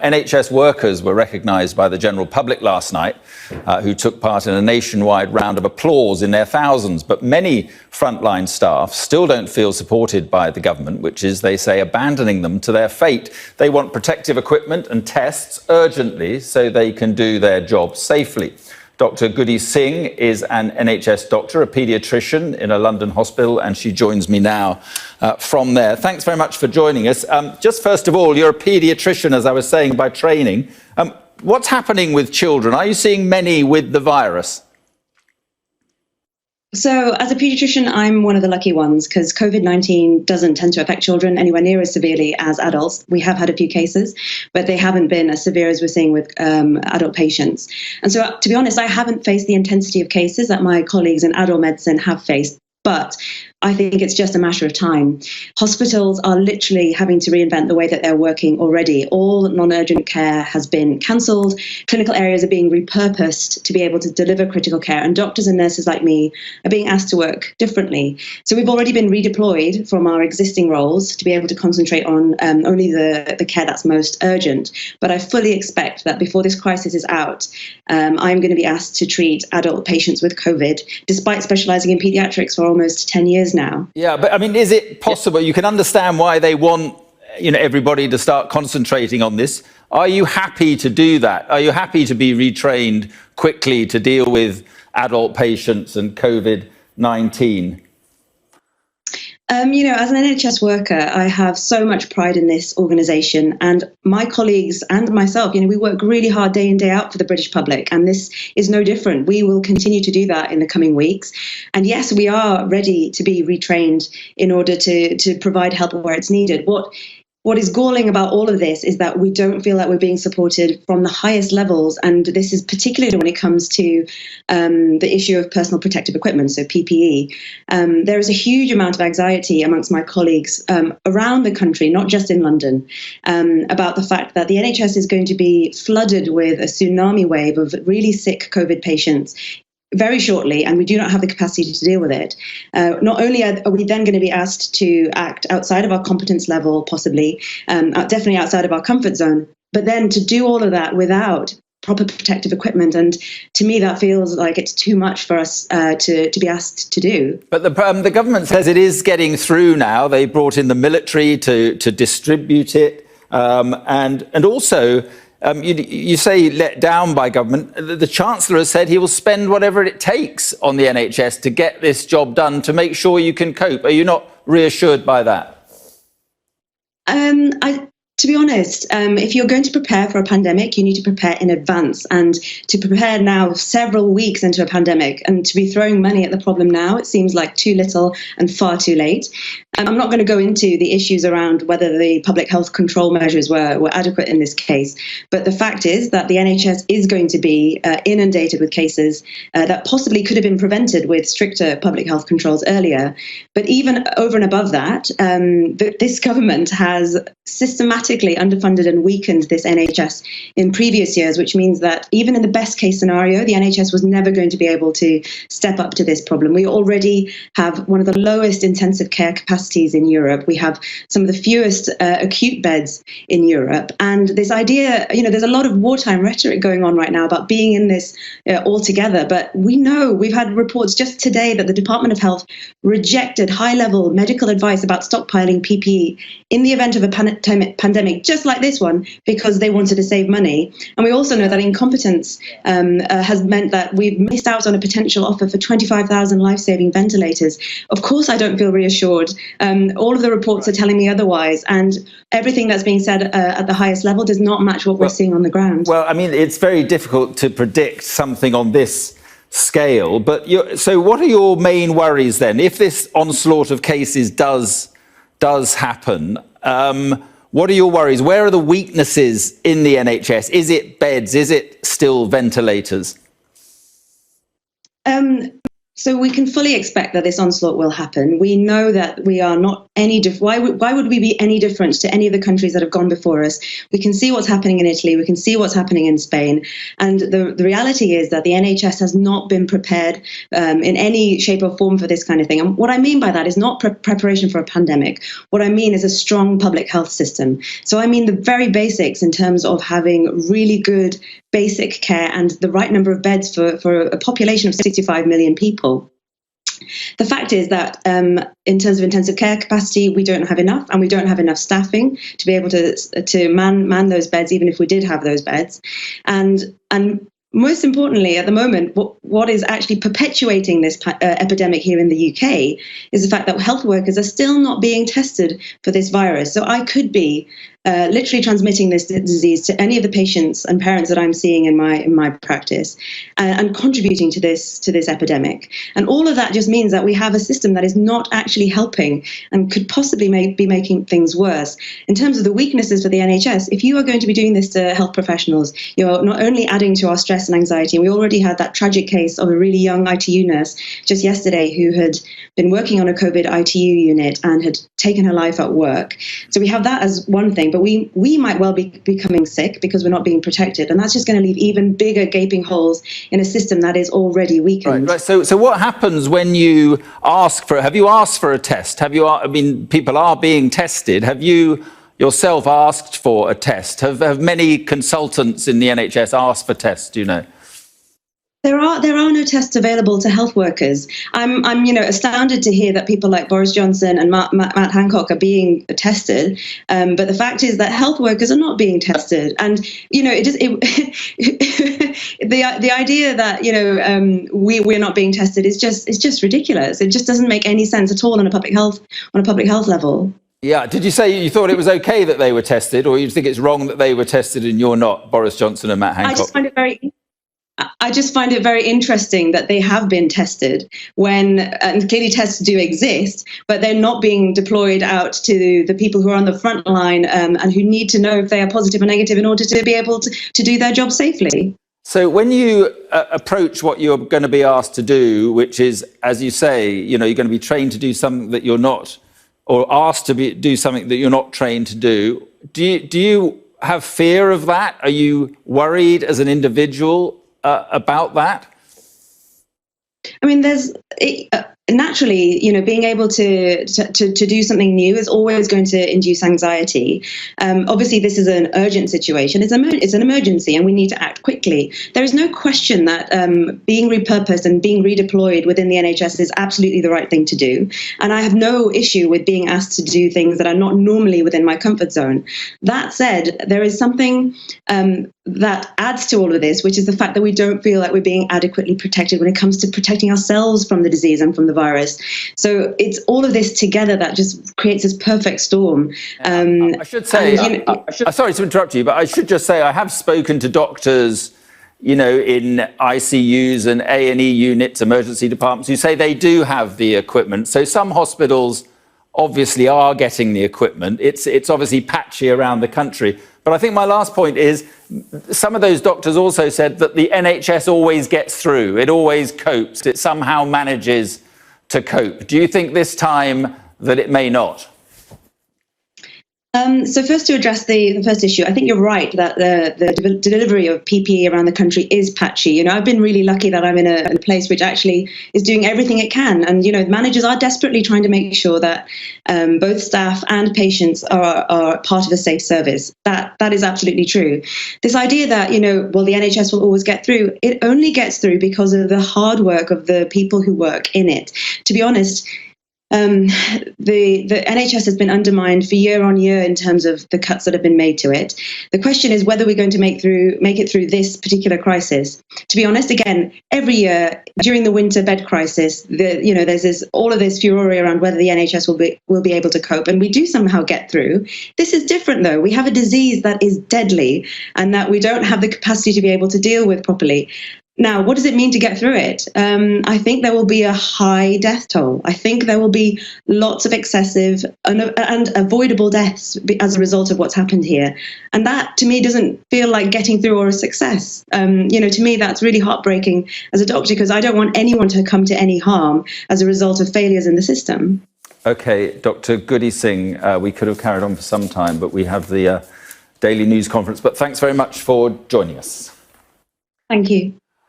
NHS workers were recognised by the general public last night, who took part in a nationwide round of applause in their thousands. But many frontline staff still don't feel supported by the government, which is, they say, abandoning them to their fate. They want protective equipment and tests urgently so they can do their job safely. Dr. Guddi Singh is an NHS doctor, a paediatrician in a London hospital, and she joins me now from there. Thanks very much for joining us. Just first of all, you're a paediatrician, as I was saying, by training. What's happening with children? Are you seeing many with the virus? So as a paediatrician, I'm one of the lucky ones because COVID-19 doesn't tend to affect children anywhere near as severely as adults. We have had a few cases, but they haven't been as severe as we're seeing with adult patients. And so, to be honest, I haven't faced the intensity of cases that my colleagues in adult medicine have faced. But I think it's just a matter of time. Hospitals are literally having to reinvent the way that they're working already. All non-urgent care has been cancelled. Clinical areas are being repurposed to be able to deliver critical care. And doctors and nurses like me are being asked to work differently. So we've already been redeployed from our existing roles to be able to concentrate on only the care that's most urgent. But I fully expect that before this crisis is out, I'm going to be asked to treat adult patients with COVID, despite specialising in paediatrics for almost 10 years now. Yeah, but I mean, is it possible? You can understand why they want, everybody to start concentrating on this. Are you happy to do that? Are you happy to be retrained quickly to deal with adult patients and COVID-19? As an NHS worker, I have so much pride in this organisation, and my colleagues and myself, we work really hard day in, day out for the British public, and this is no different. We will continue to do that in the coming weeks. And yes, we are ready to be retrained in order to provide help where it's needed. What is galling about all of this is that we don't feel like we're being supported from the highest levels, and this is particularly when it comes to the issue of personal protective equipment, so PPE. There is a huge amount of anxiety amongst my colleagues around the country, not just in London, about the fact that the NHS is going to be flooded with a tsunami wave of really sick COVID patients very shortly, and we do not have the capacity to deal with it. Not only are we then going to be asked to act outside of our competence level, possibly, definitely outside of our comfort zone, but then to do all of that without proper protective equipment. And to me, that feels like it's too much for us to be asked to do. But the government says it is getting through now. They brought in the military to distribute it. And also, you say let down by government. The Chancellor has said he will spend whatever it takes on the NHS to get this job done, to make sure you can cope. Are you not reassured by that? To be honest, if you're going to prepare for a pandemic, you need to prepare in advance. And to prepare now several weeks into a pandemic and to be throwing money at the problem now, it seems like too little and far too late. I'm not going to go into the issues around whether the public health control measures were adequate in this case. But the fact is that the NHS is going to be inundated with cases that possibly could have been prevented with stricter public health controls earlier. But even over and above that, this government has systematically underfunded and weakened this NHS in previous years, which means that even in the best case scenario, the NHS was never going to be able to step up to this problem. We already have one of the lowest intensive care capacities in Europe. We have some of the fewest acute beds in Europe. And this idea, there's a lot of wartime rhetoric going on right now about being in this all together. But we know, we've had reports just today that the Department of Health rejected high-level medical advice about stockpiling PPE in the event of a pandemic just like this one, because they wanted to save money. And we also know that incompetence has meant that we've missed out on a potential offer for 25,000 life-saving ventilators. Of course, I don't feel reassured. All of the reports are telling me otherwise, and everything that's being said at the highest level does not match what we're seeing on the ground. Well, I mean, it's very difficult to predict something on this scale, but so what are your main worries then? If this onslaught of cases does happen, what are your worries? Where are the weaknesses in the NHS? Is it beds? Is it still ventilators? So we can fully expect that this onslaught will happen. We know that we are not any why would we be any different to any of the countries that have gone before us? We can see what's happening in Italy. We can see what's happening in Spain. And the reality is that the NHS has not been prepared in any shape or form for this kind of thing. And what I mean by that is not preparation for a pandemic. What I mean is a strong public health system. So I mean the very basics in terms of having really good basic care and the right number of beds for a population of 65 million people. The fact is that in terms of intensive care capacity, we don't have enough, and we don't have enough staffing to be able to man those beds, even if we did have those beds. And most importantly, at the moment, what is actually perpetuating this epidemic here in the UK is the fact that health workers are still not being tested for this virus. So I could be literally transmitting this disease to any of the patients and parents that I'm seeing in my practice, and contributing to this epidemic. And all of that just means that we have a system that is not actually helping and could possibly be making things worse. In terms of the weaknesses for the NHS, if you are going to be doing this to health professionals, you're not only adding to our stress and anxiety. And we already had that tragic case of a really young ITU nurse just yesterday who had been working on a COVID ITU unit and had taken her life at work. So we have that as one thing. But we might well be becoming sick because we're not being protected. And that's just going to leave even bigger gaping holes in a system that is already weakened. Right. So what happens when you have you asked for a test? People are being tested. Have you yourself asked for a test? Have many consultants in the NHS asked for tests, do you know? There are no tests available to health workers. I'm astounded to hear that people like Boris Johnson and Matt Hancock are being tested, but the fact is that health workers are not being tested. And the idea that we're not being tested is just ridiculous. It just doesn't make any sense at all on a public health level. Yeah. Did you say you thought it was okay that they were tested, or you think it's wrong that they were tested and you're not, Boris Johnson and Matt Hancock? I just find it very interesting that they have been tested and clearly tests do exist, but they're not being deployed out to the people who are on the front line and who need to know if they are positive or negative in order to be able to do their job safely. So when you approach what you're going to be asked to do, which is, as you say, you're going to be trained to do something that you're not, or asked to do something that you're not trained to do, do you have fear of that? Are you worried as an individual about that? I mean, naturally, being able to do something new is always going to induce anxiety. Obviously, this is an urgent situation. It's an emergency, and we need to act quickly. There is no question that being repurposed and being redeployed within the NHS is absolutely the right thing to do. And I have no issue with being asked to do things that are not normally within my comfort zone. That said, there is something that adds to all of this, which is the fact that we don't feel like we're being adequately protected when it comes to protecting ourselves from the disease and from the virus. So it's all of this together that just creates this perfect storm. I should say, sorry to interrupt you, but I should just say I have spoken to doctors, in ICUs and A&E units, emergency departments, who say they do have the equipment. So some hospitals obviously are getting the equipment. It's obviously patchy around the country. But I think my last point is some of those doctors also said that the NHS always gets through. It always copes. It somehow manages to cope. Do you think this time that it may not? So first, to address the first issue, I think you're right that the delivery of PPE around the country is patchy. I've been really lucky that I'm in a place which actually is doing everything it can. And, managers are desperately trying to make sure that both staff and patients are part of a safe service. That is absolutely true. This idea that, the NHS will always get through, it only gets through because of the hard work of the people who work in it. To be honest, the NHS has been undermined for year on year in terms of the cuts that have been made to it. The question is whether we're going to make it through this particular crisis. To be honest, again, every year during the winter bed crisis, there's all of this furore around whether the NHS will be able to cope, and we do somehow get through. This is different, though. We have a disease that is deadly and that we don't have the capacity to be able to deal with properly. Now, what does it mean to get through it? I think there will be a high death toll. I think there will be lots of excessive and avoidable deaths as a result of what's happened here. And that, to me, doesn't feel like getting through or a success. To me, that's really heartbreaking as a doctor, because I don't want anyone to come to any harm as a result of failures in the system. OK, Dr. Guddi Singh, we could have carried on for some time, but we have the daily news conference. But thanks very much for joining us. Thank you.